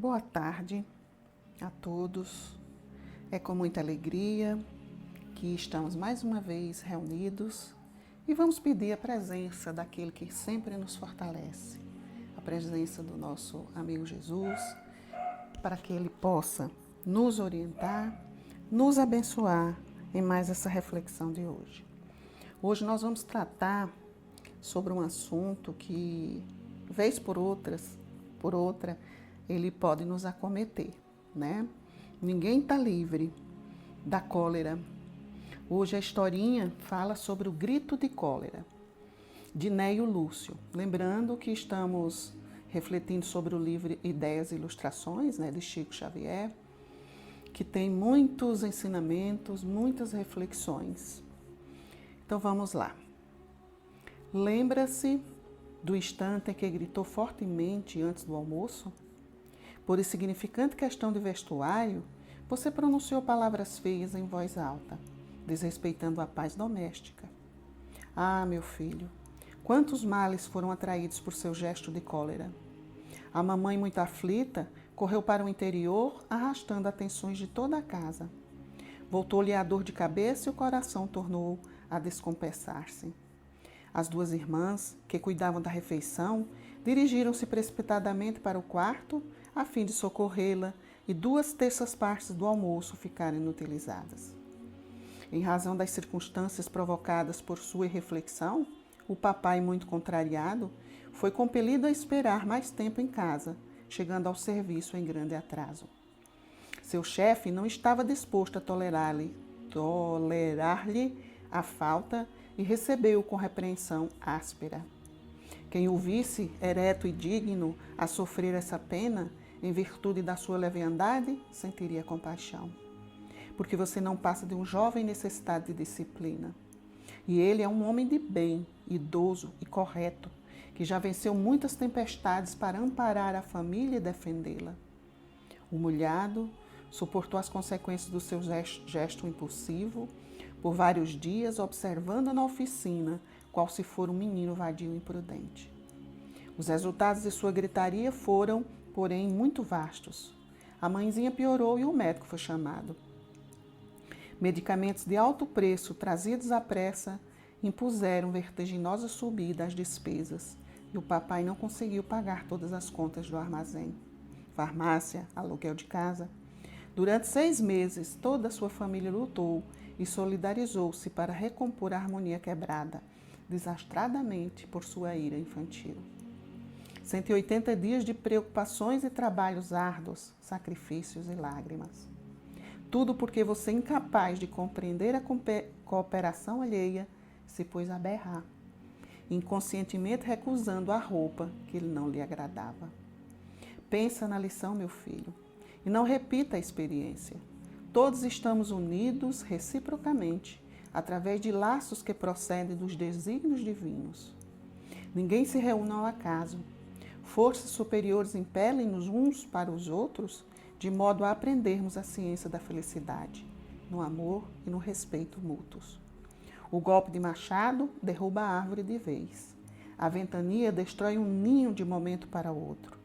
Boa tarde a todos. É com muita alegria que estamos mais uma vez reunidos e vamos pedir a presença daquele que sempre nos fortalece, a presença do nosso amigo Jesus, para que ele possa nos orientar, nos abençoar em mais essa reflexão de hoje. Hoje nós vamos tratar sobre um assunto que, vez por outra, ele pode nos acometer, né? Ninguém está livre da cólera. Hoje a historinha fala sobre o grito de cólera, de Neio Lúcio. Lembrando que estamos refletindo sobre o livro Ideias e Ilustrações, né, de Chico Xavier, que tem muitos ensinamentos, muitas reflexões. Então vamos lá. Lembra-se do instante em que gritou fortemente antes do almoço? Por insignificante questão de vestuário, você pronunciou palavras feias em voz alta, desrespeitando a paz doméstica. Ah, meu filho, quantos males foram atraídos por seu gesto de cólera. A mamãe, muito aflita, correu para o interior, arrastando atenções de toda a casa. Voltou-lhe a dor de cabeça e o coração tornou a descompensar-se. As duas irmãs, que cuidavam da refeição, dirigiram-se precipitadamente para o quarto, a fim de socorrê-la, e 2/3 do almoço ficaram inutilizadas. Em razão das circunstâncias provocadas por sua irreflexão, o papai, muito contrariado, foi compelido a esperar mais tempo em casa, chegando ao serviço em grande atraso. Seu chefe não estava disposto a tolerar-lhe a falta e recebeu-o com repreensão áspera. Quem o visse, ereto e digno, a sofrer essa pena, em virtude da sua leviandade, sentiria compaixão. Porque você não passa de um jovem necessitado de disciplina. E ele é um homem de bem, idoso e correto, que já venceu muitas tempestades para amparar a família e defendê-la. Humilhado, suportou as consequências do seu gesto impulsivo, por vários dias observando na oficina, qual se for um menino vadio e imprudente. Os resultados de sua gritaria foram, porém, muito vastos. A mãezinha piorou e o médico foi chamado. Medicamentos de alto preço, trazidos à pressa, impuseram vertiginosa subida às despesas e o papai não conseguiu pagar todas as contas do armazém. Farmácia, aluguel de casa. Durante 6 meses, toda a sua família lutou e solidarizou-se para recompor a harmonia quebrada, desastradamente por sua ira infantil. 180 dias de preocupações e trabalhos árduos, sacrifícios e lágrimas. Tudo porque você, incapaz de compreender a cooperação alheia, se pôs a berrar, inconscientemente recusando a roupa que não lhe agradava. Pensa na lição, meu filho, e não repita a experiência. Todos estamos unidos reciprocamente, através de laços que procedem dos desígnios divinos. Ninguém se reúne ao acaso. Forças superiores impelem-nos uns para os outros, de modo a aprendermos a ciência da felicidade, no amor e no respeito mútuos. O golpe de machado derruba a árvore de vez. A ventania destrói um ninho de momento para outro.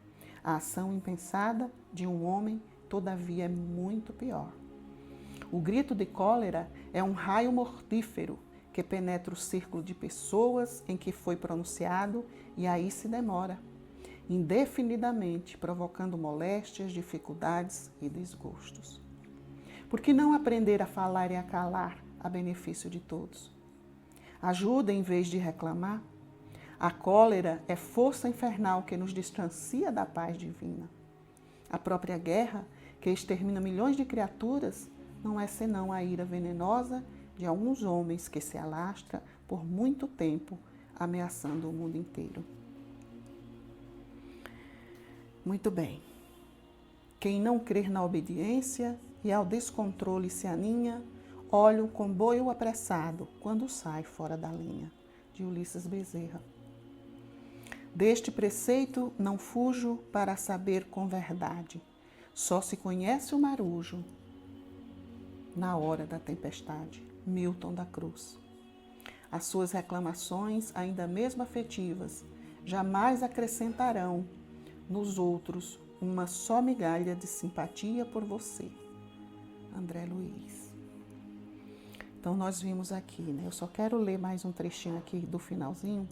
A ação impensada de um homem, todavia, é muito pior. O grito de cólera é um raio mortífero que penetra o círculo de pessoas em que foi pronunciado e aí se demora, indefinidamente, provocando moléstias, dificuldades e desgostos. Por que não aprender a falar e a calar a benefício de todos? Ajuda em vez de reclamar. A cólera é força infernal que nos distancia da paz divina. A própria guerra, que extermina milhões de criaturas, não é senão a ira venenosa de alguns homens que se alastra por muito tempo, ameaçando o mundo inteiro. Muito bem. Quem não crer na obediência e ao descontrole se aninha, olha o comboio apressado quando sai fora da linha. De Ulisses Bezerra. Deste preceito não fujo para saber com verdade. Só se conhece o marujo na hora da tempestade. Milton da Cruz. As suas reclamações, ainda mesmo afetivas, jamais acrescentarão nos outros uma só migalha de simpatia por você. André Luiz. Então nós vimos aqui, né? Eu só quero ler mais um trechinho aqui do finalzinho,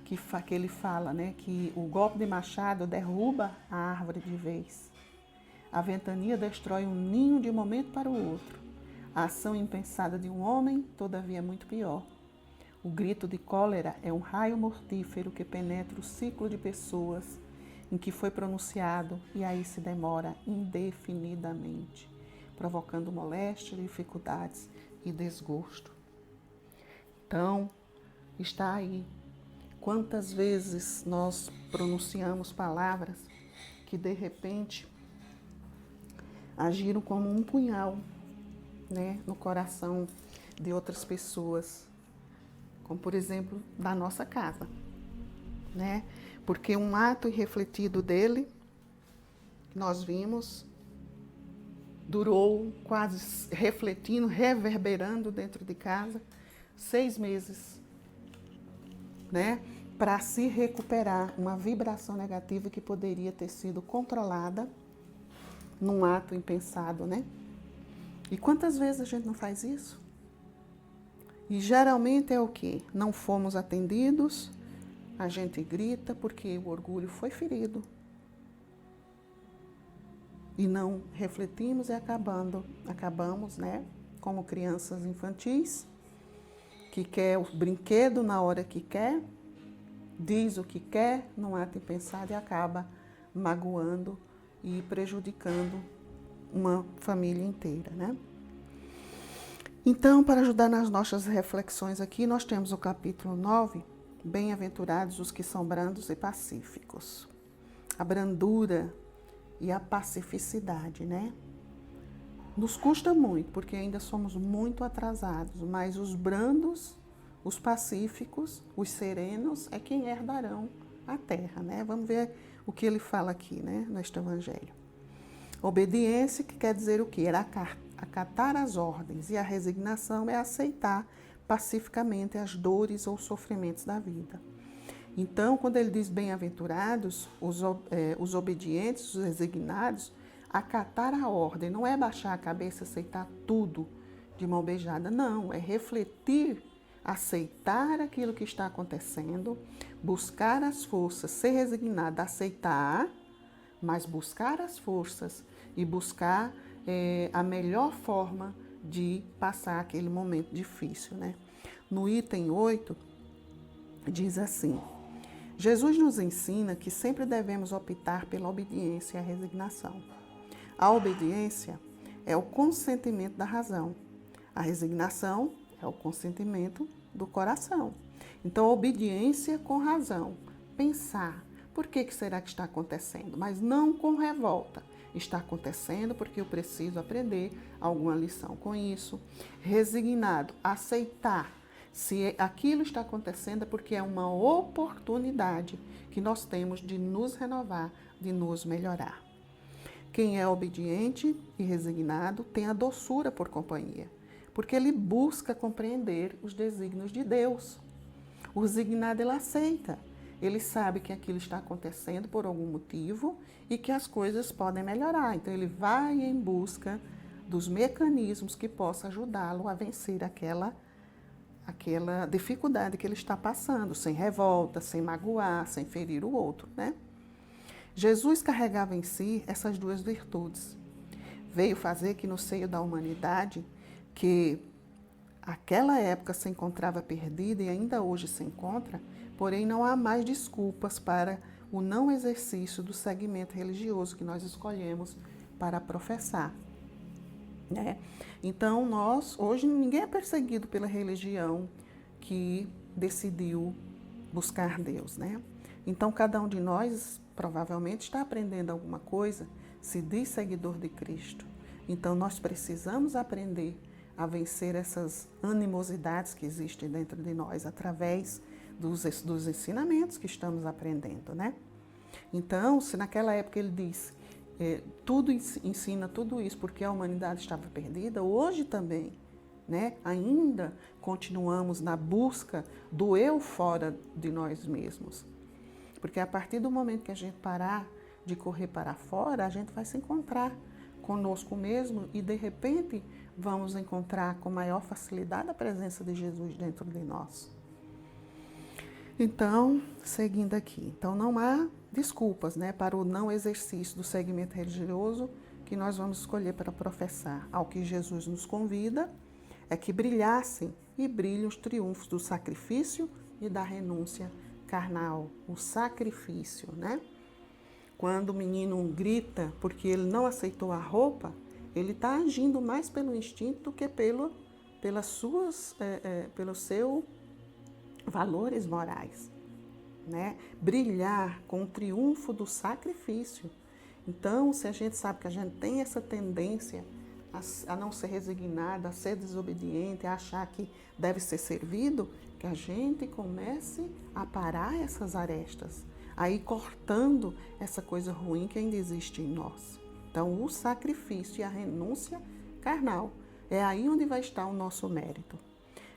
que ele fala, né, que o golpe de machado derruba a árvore de vez. A ventania destrói um ninho de um momento para o outro. A ação impensada de um homem, todavia, é muito pior. O grito de cólera é um raio mortífero que penetra o ciclo de pessoas em que foi pronunciado e aí se demora indefinidamente, provocando moléstia, dificuldades e desgosto. Então, está aí. Quantas vezes nós pronunciamos palavras que de repente agiram como um punhal, né, no coração de outras pessoas, como por exemplo da nossa casa, né? Porque um ato irrefletido dele, nós vimos, durou quase refletindo, reverberando dentro de casa 6 meses, né? Para se recuperar uma vibração negativa que poderia ter sido controlada num ato impensado, né? E quantas vezes a gente não faz isso? E geralmente é o quê? Não fomos atendidos, a gente grita porque o orgulho foi ferido. E não refletimos e acabamos, né? Como crianças infantis, que quer o brinquedo na hora que quer, diz o que quer, num ato impensado e acaba magoando e prejudicando uma família inteira, né? Então, para ajudar nas nossas reflexões aqui, nós temos o capítulo 9, Bem-aventurados os que são brandos e pacíficos. A brandura e a pacificidade, né? Nos custa muito, porque ainda somos muito atrasados, mas os brandos, os pacíficos, os serenos é quem herdarão a terra, né? Vamos ver o que ele fala aqui, né, neste evangelho. Obediência, que quer dizer o quê? Era acatar as ordens, e a resignação é aceitar pacificamente as dores ou sofrimentos da vida. Então, quando ele diz bem-aventurados, os obedientes, os resignados, acatar a ordem, não é baixar a cabeça, aceitar tudo de mão beijada, não, é refletir, aceitar aquilo que está acontecendo, buscar as forças, ser resignado, aceitar, mas buscar as forças e buscar a melhor forma de passar aquele momento difícil, né? No item 8, diz assim: Jesus nos ensina que sempre devemos optar pela obediência e a resignação. A obediência é o consentimento da razão. A resignação é o consentimento do coração. Então, obediência com razão. Pensar, por que será que está acontecendo? Mas não com revolta. Está acontecendo porque eu preciso aprender alguma lição com isso. Resignado, aceitar. Se aquilo está acontecendo é porque é uma oportunidade que nós temos de nos renovar, de nos melhorar. Quem é obediente e resignado tem a doçura por companhia, porque ele busca compreender os desígnios de Deus. O resignado, ele aceita. Ele sabe que aquilo está acontecendo por algum motivo e que as coisas podem melhorar. Então, ele vai em busca dos mecanismos que possam ajudá-lo a vencer aquela dificuldade que ele está passando, sem revolta, sem magoar, sem ferir o outro, né? Jesus carregava em si essas duas virtudes. Veio fazer que no seio da humanidade, que aquela época se encontrava perdida e ainda hoje se encontra, porém não há mais desculpas para o não exercício do segmento religioso que nós escolhemos para professar, né? Então, hoje ninguém é perseguido pela religião que decidiu buscar Deus, né? Então, cada um de nós provavelmente está aprendendo alguma coisa, se diz seguidor de Cristo. Então, nós precisamos aprender a vencer essas animosidades que existem dentro de nós através dos ensinamentos que estamos aprendendo, né? Então, se naquela época ele disse tudo ensina tudo isso porque a humanidade estava perdida, hoje também, né? Ainda continuamos na busca do eu fora de nós mesmos. Porque a partir do momento que a gente parar de correr para fora, a gente vai se encontrar conosco mesmo e de repente vamos encontrar com maior facilidade a presença de Jesus dentro de nós. Então, seguindo aqui, então não há desculpas, né, para o não exercício do segmento religioso que nós vamos escolher para professar. Ao que Jesus nos convida é que brilhassem e brilhem os triunfos do sacrifício e da renúncia carnal, o sacrifício, né? Quando o menino grita porque ele não aceitou a roupa, ele está agindo mais pelo instinto do que pelos seus valores morais, né? Brilhar com o triunfo do sacrifício. Então, se a gente sabe que a gente tem essa tendência a não ser resignada, a ser desobediente, a achar que deve ser servido, que a gente comece a parar essas arestas, a ir cortando essa coisa ruim que ainda existe em nós. Então, o sacrifício e a renúncia carnal, é aí onde vai estar o nosso mérito.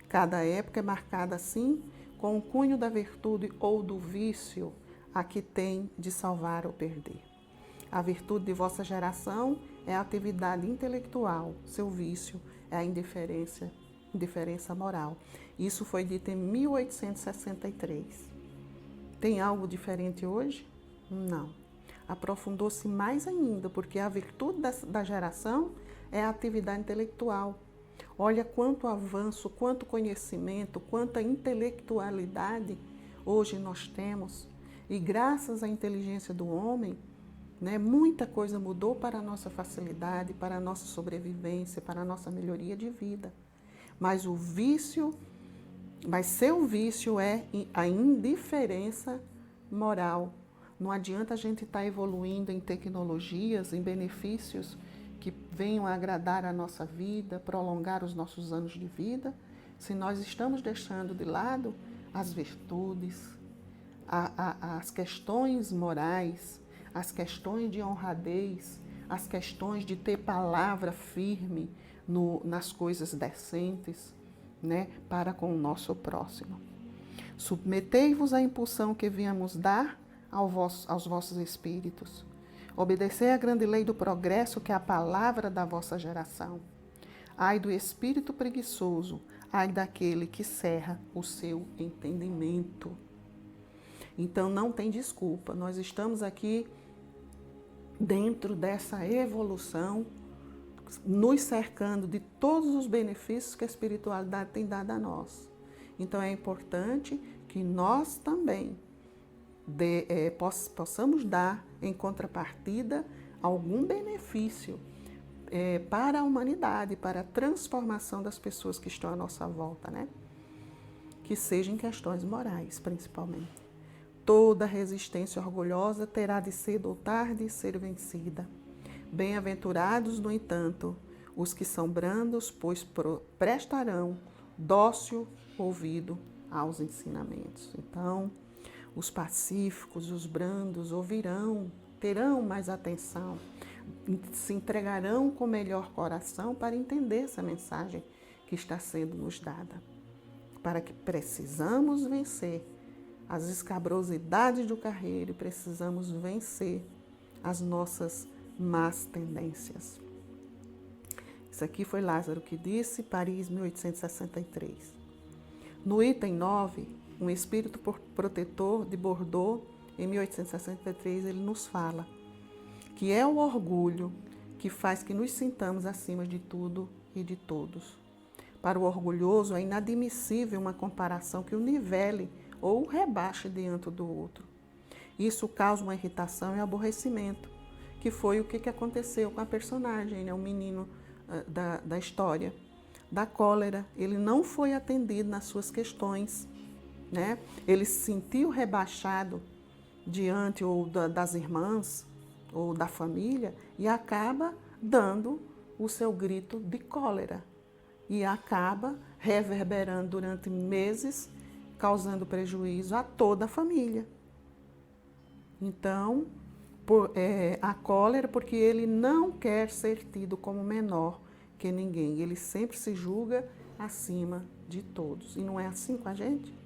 Cada época é marcada assim, com o cunho da virtude ou do vício, a que tem de salvar ou perder. A virtude de vossa geração é a atividade intelectual, seu vício é a indiferença moral. Isso foi dito em 1863. Tem algo diferente hoje? Não. Aprofundou-se mais ainda, porque a virtude da geração é a atividade intelectual. Olha quanto avanço, quanto conhecimento, quanta intelectualidade hoje nós temos. E graças à inteligência do homem, né, muita coisa mudou para a nossa facilidade, para a nossa sobrevivência, para a nossa melhoria de vida. Mas seu vício é a indiferença moral. Não adianta a gente estar evoluindo em tecnologias, em benefícios que venham a agradar a nossa vida, prolongar os nossos anos de vida, se nós estamos deixando de lado as virtudes, as questões morais, as questões de honradez, as questões de ter palavra firme nas coisas decentes, né, para com o nosso próximo. Submetei-vos à impulsão que viemos dar aos vossos espíritos. Obedecei à grande lei do progresso, que é a palavra da vossa geração. Ai do espírito preguiçoso, ai daquele que cerra o seu entendimento. Então não tem desculpa, nós estamos aqui dentro dessa evolução, nos cercando de todos os benefícios que a espiritualidade tem dado a nós. Então é importante que nós também possamos dar em contrapartida algum benefício para a humanidade, para a transformação das pessoas que estão à nossa volta, né? Que sejam questões morais, principalmente. Toda resistência orgulhosa terá de cedo ou tarde ser vencida. Bem-aventurados, no entanto, os que são brandos, pois prestarão dócil ouvido aos ensinamentos. Então, os pacíficos, os brandos ouvirão, terão mais atenção, se entregarão com melhor coração para entender essa mensagem que está sendo nos dada. Para que precisamos vencer as escabrosidades do carreiro, precisamos vencer as nossas más tendências. Isso aqui foi Lázaro que disse, Paris, 1863. No item 9, um espírito protetor de Bordeaux, em 1863, ele nos fala que é o orgulho que faz que nos sintamos acima de tudo e de todos. Para o orgulhoso, é inadmissível uma comparação que o nivele ou o rebaixe diante do outro. Isso causa uma irritação e aborrecimento, que foi o que aconteceu com a personagem, né? O menino da história, da cólera. Ele não foi atendido nas suas questões, né? Ele se sentiu rebaixado diante ou das irmãs ou da família e acaba dando o seu grito de cólera e acaba reverberando durante meses, causando prejuízo a toda a família. Então, a cólera, porque ele não quer ser tido como menor que ninguém. Ele sempre se julga acima de todos. E não é assim com a gente?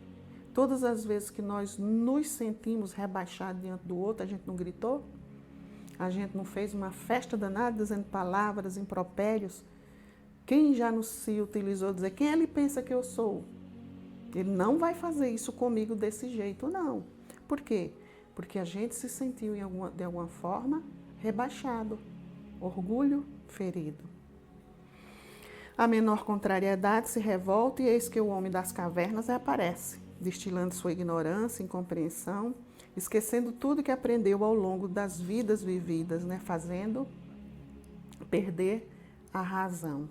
Todas as vezes que nós nos sentimos rebaixados diante do outro, a gente não gritou? A gente não fez uma festa danada dizendo palavras, impropérios. Quem já não se utilizou dizer quem ele pensa que eu sou? Ele não vai fazer isso comigo desse jeito, não. Por quê? Porque a gente se sentiu de alguma forma rebaixado, orgulho ferido. A menor contrariedade se revolta e eis que o homem das cavernas aparece, destilando sua ignorância, incompreensão, esquecendo tudo que aprendeu ao longo das vidas vividas, né? Fazendo perder a razão.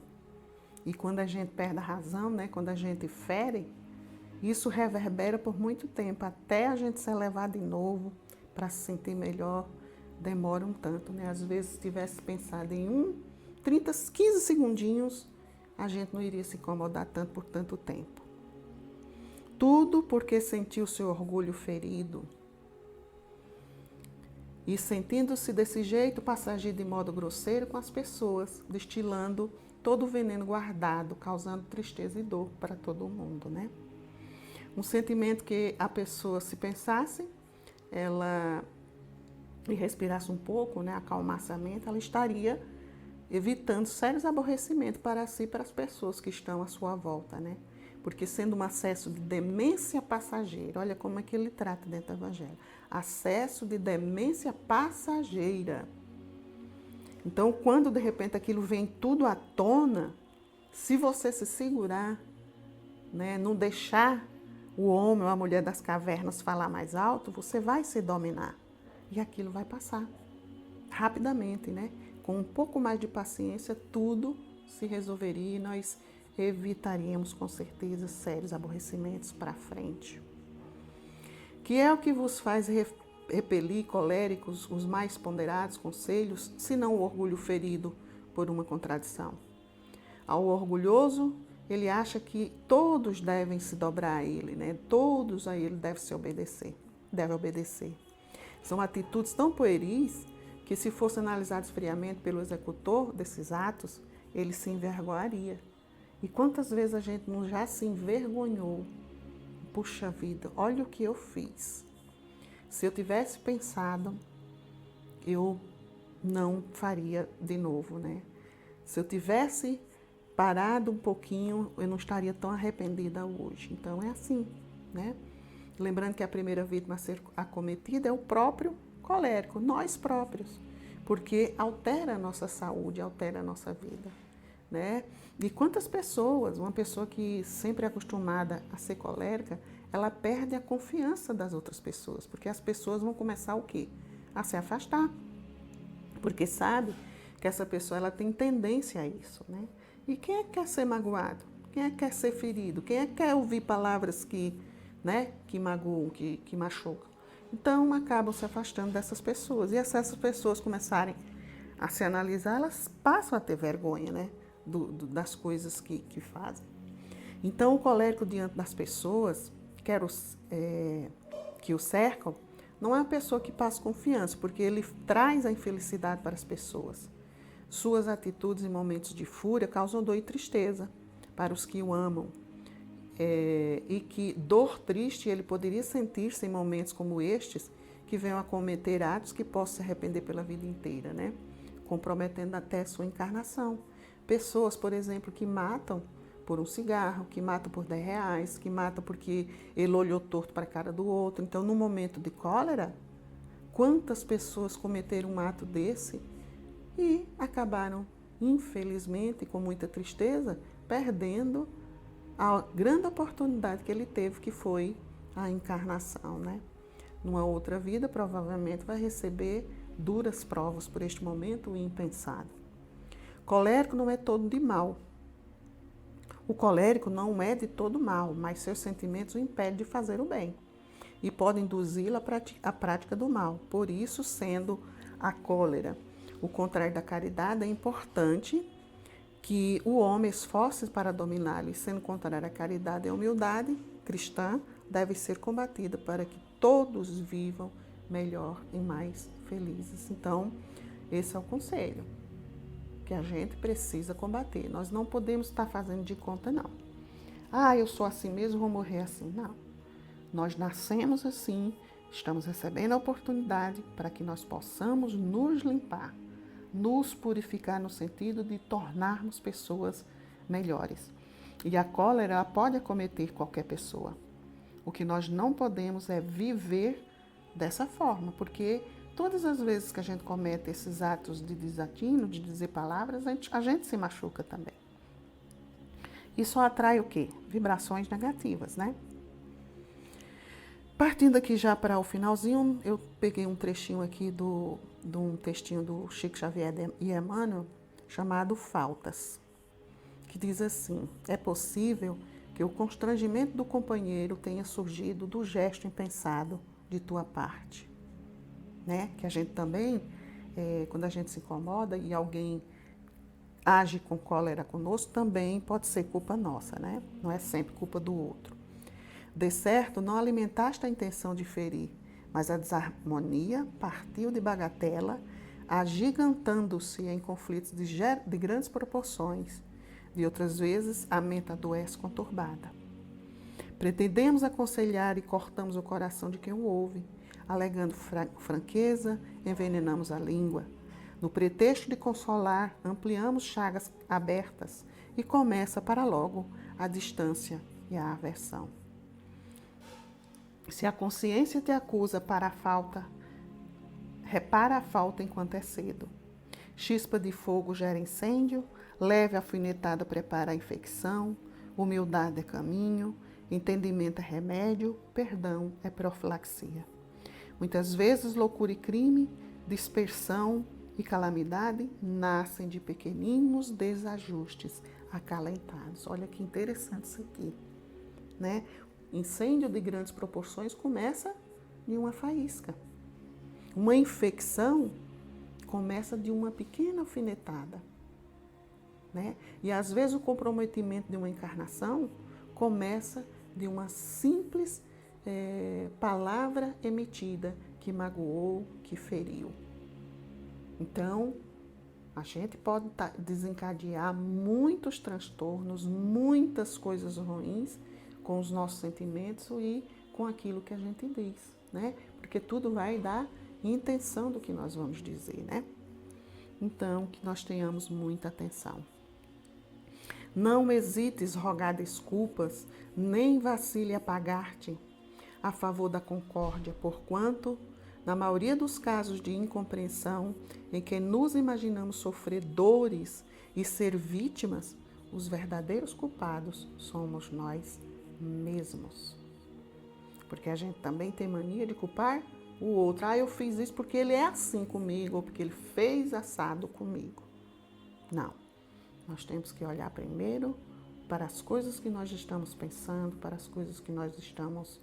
E quando a gente perde a razão, né? Quando a gente fere, isso reverbera por muito tempo, até a gente se elevar de novo para se sentir melhor, demora um tanto, né? Às vezes, se tivesse pensado em 30, 15 segundinhos, a gente não iria se incomodar tanto por tanto tempo. Tudo porque sentiu seu orgulho ferido. E sentindo-se desse jeito, passa a agir de modo grosseiro com as pessoas, destilando todo o veneno guardado, causando tristeza e dor para todo mundo, né? Um sentimento que a pessoa, se pensasse, e respirasse um pouco, né, acalmasse a mente, ela estaria evitando sérios aborrecimentos para si e para as pessoas que estão à sua volta, né? Porque sendo um acesso de demência passageira, olha como é que ele trata dentro do Evangelho, acesso de demência passageira. Então, quando de repente aquilo vem tudo à tona, se você se segurar, né, não deixar o homem ou a mulher das cavernas falar mais alto, você vai se dominar e aquilo vai passar rapidamente, né? Com um pouco mais de paciência, tudo se resolveria e nós evitaríamos com certeza sérios aborrecimentos para frente. Que é o que vos faz repelir coléricos os mais ponderados conselhos, senão o orgulho ferido por uma contradição? Ao orgulhoso, ele acha que todos devem se dobrar a ele, né? Todos a ele devem obedecer. São atitudes tão pueris que, se fossem analisados friamente pelo executor desses atos, ele se envergonharia. E quantas vezes a gente não já se envergonhou? Puxa vida, olha o que eu fiz. Se eu tivesse pensado, eu não faria de novo, né? Se eu tivesse parado um pouquinho, eu não estaria tão arrependida hoje. Então é assim, né? Lembrando que a primeira vítima a ser acometida é o próprio colérico, nós próprios, porque altera a nossa saúde, altera a nossa vida, né? E quantas pessoas, uma pessoa que sempre é acostumada a ser colérica, ela perde a confiança das outras pessoas, porque as pessoas vão começar o quê? A se afastar, porque sabe que essa pessoa ela tem tendência a isso, né? E quem é que quer ser magoado? Quem é que quer ser ferido? Quem é que quer ouvir palavras que magoam, que machucam? Então, acabam se afastando dessas pessoas. E se essas pessoas começarem a se analisar, elas passam a ter vergonha, né? Das coisas que fazem. Então, o colérico diante das pessoas que o cercam, não é uma pessoa que passa confiança, porque ele traz a infelicidade para as pessoas. Suas atitudes em momentos de fúria causam dor e tristeza para os que o amam. E que dor triste ele poderia sentir-se em momentos como estes, que venham a cometer atos que possam se arrepender pela vida inteira, né? Comprometendo até sua encarnação. Pessoas, por exemplo, que matam por um cigarro, que matam por R$10, que matam porque ele olhou torto para a cara do outro. Então, no momento de cólera, quantas pessoas cometeram um ato desse e acabaram, infelizmente, com muita tristeza, perdendo a grande oportunidade que ele teve, que foi a encarnação, né? Numa outra vida, provavelmente vai receber duras provas por este momento impensado. Colérico não é todo de mal. O colérico não é de todo mal, mas seus sentimentos o impedem de fazer o bem e podem induzi-lo à prática do mal. Por isso, sendo a cólera o contrário da caridade, é importante que o homem esforce para dominá-lo, e sendo contrário à caridade e à humildade cristã, deve ser combatida para que todos vivam melhor e mais felizes. Então, esse é o conselho que a gente precisa combater. Nós não podemos estar fazendo de conta, não. Eu sou assim mesmo, vou morrer assim. Não. Nós nascemos assim, Estamos recebendo a oportunidade para que nós possamos nos limpar, nos purificar no sentido de tornarmos pessoas melhores. E a cólera ela pode acometer qualquer pessoa. O que nós não podemos é viver dessa forma, porque todas as vezes que a gente comete esses atos de desatino, de dizer palavras, a gente se machuca também. Isso atrai o quê? Vibrações negativas, né? Partindo aqui já para o finalzinho, eu peguei um trechinho aqui de um textinho do Chico Xavier e Emmanuel, chamado Faltas, que diz assim: é possível que o constrangimento do companheiro tenha surgido do gesto impensado de tua parte. Né? Que a gente também, quando a gente se incomoda e alguém age com cólera conosco, também pode ser culpa nossa, né? Não é sempre culpa do outro. De certo, não alimentaste a intenção de ferir, mas a desarmonia partiu de bagatela, agigantando-se em conflitos de grandes proporções. De outras vezes, a mente adoece conturbada. Pretendemos aconselhar e cortamos o coração de quem o ouve, alegando franqueza, envenenamos a língua. No pretexto de consolar, ampliamos chagas abertas e começa para logo a distância e a aversão. Se a consciência te acusa para a falta, repara a falta enquanto é cedo. Chispa de fogo gera incêndio, leve alfinetada prepara a infecção, humildade é caminho, entendimento é remédio, perdão é profilaxia. Muitas vezes loucura e crime, dispersão e calamidade nascem de pequeninos desajustes acalentados. Olha que interessante isso aqui, né? Incêndio de grandes proporções começa de uma faísca. Uma infecção começa de uma pequena alfinetada, né? E às vezes o comprometimento de uma encarnação começa de uma simples palavra emitida que magoou, que feriu. Então, a gente pode desencadear muitos transtornos, muitas coisas ruins com os nossos sentimentos e com aquilo que a gente diz, né? Porque tudo vai da intenção do que nós vamos dizer, né? Então, que nós tenhamos muita atenção. Não hesites rogar desculpas, nem vacile a pagar-te a favor da concórdia, porquanto, na maioria dos casos de incompreensão, em que nos imaginamos sofrer dores e ser vítimas, os verdadeiros culpados somos nós mesmos. Porque a gente também tem mania de culpar o outro. Eu fiz isso porque ele é assim comigo, ou porque ele fez assado comigo. Não. Nós temos que olhar primeiro para as coisas que nós estamos pensando, para as coisas que nós estamos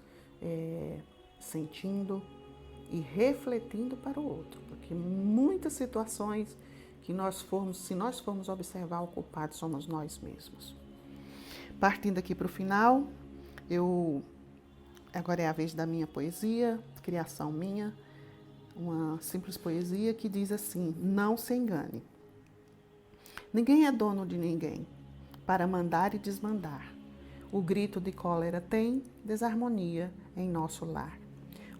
sentindo e refletindo para o outro. Porque muitas situações que se nós formos observar, o culpado somos nós mesmos. Partindo aqui para o final, agora é a vez da minha poesia, criação minha, uma simples poesia que diz assim: não se engane. Ninguém é dono de ninguém para mandar e desmandar. O grito de cólera tem desarmonia em nosso lar.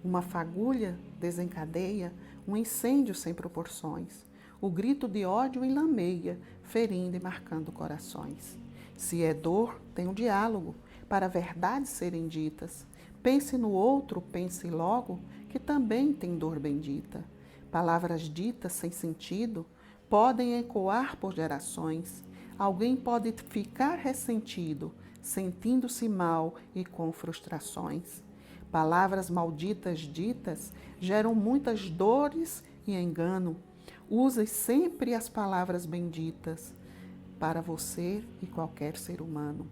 Uma fagulha desencadeia um incêndio sem proporções. O grito de ódio enlameia, ferindo e marcando corações. Se é dor, tem um diálogo, para verdades serem ditas. Pense no outro, pense logo, que também tem dor bendita. Palavras ditas sem sentido podem ecoar por gerações. Alguém pode ficar ressentido, sentindo-se mal e com frustrações. Palavras malditas ditas geram muitas dores e engano. Use sempre as palavras benditas para você e qualquer ser humano.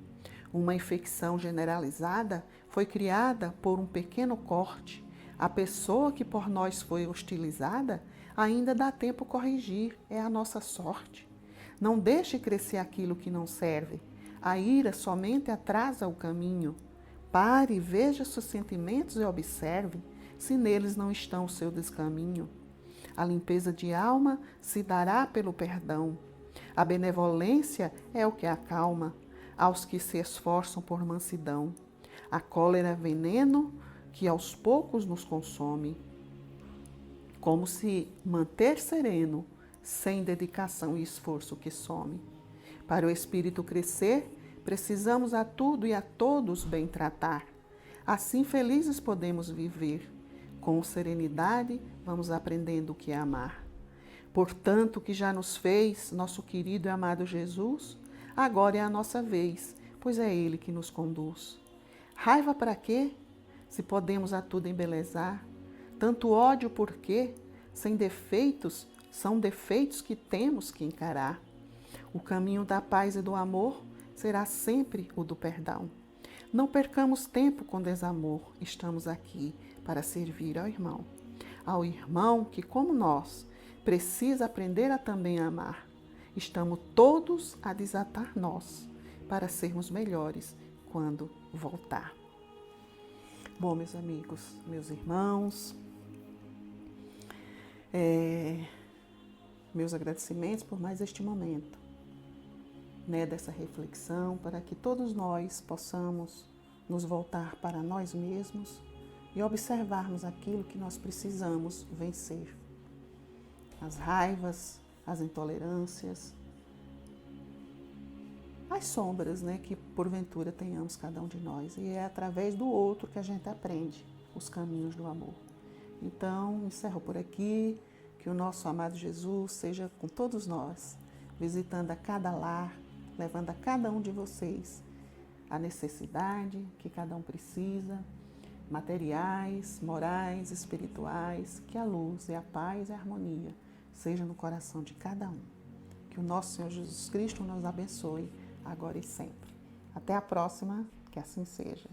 Uma infecção generalizada foi criada por um pequeno corte. A pessoa que por nós foi hostilizada ainda dá tempo corrigir, é a nossa sorte. Não deixe crescer aquilo que não serve. A ira somente atrasa o caminho. Pare, veja seus sentimentos e observe se neles não estão o seu descaminho. A limpeza de alma se dará pelo perdão. A benevolência é o que acalma aos que se esforçam por mansidão. A cólera é veneno que aos poucos nos consome, como se manter sereno sem dedicação e esforço que some. Para o espírito crescer, precisamos a tudo e a todos bem tratar. Assim felizes podemos viver. Com serenidade vamos aprendendo o que é amar. Portanto, o que já nos fez nosso querido e amado Jesus, agora é a nossa vez, pois é Ele que nos conduz. Raiva para quê? Se podemos a tudo embelezar. Tanto ódio por quê? Sem defeitos, são defeitos que temos que encarar. O caminho da paz e do amor será sempre o do perdão. Não percamos tempo com desamor, estamos aqui para servir ao irmão que, como nós, precisa aprender a também amar. Estamos todos a desatar nós, para sermos melhores quando voltar. Bom, meus amigos, meus irmãos, meus agradecimentos por mais este momento, dessa reflexão, para que todos nós possamos nos voltar para nós mesmos e observarmos aquilo que nós precisamos vencer. As raivas, as intolerâncias, as sombras, que porventura tenhamos cada um de nós. E é através do outro que a gente aprende os caminhos do amor. Então, encerro por aqui, que o nosso amado Jesus seja com todos nós, visitando a cada lar, levando a cada um de vocês a necessidade que cada um precisa, materiais, morais, espirituais, que a luz e a paz e a harmonia seja no coração de cada um. Que o nosso Senhor Jesus Cristo nos abençoe agora e sempre. Até a próxima, que assim seja.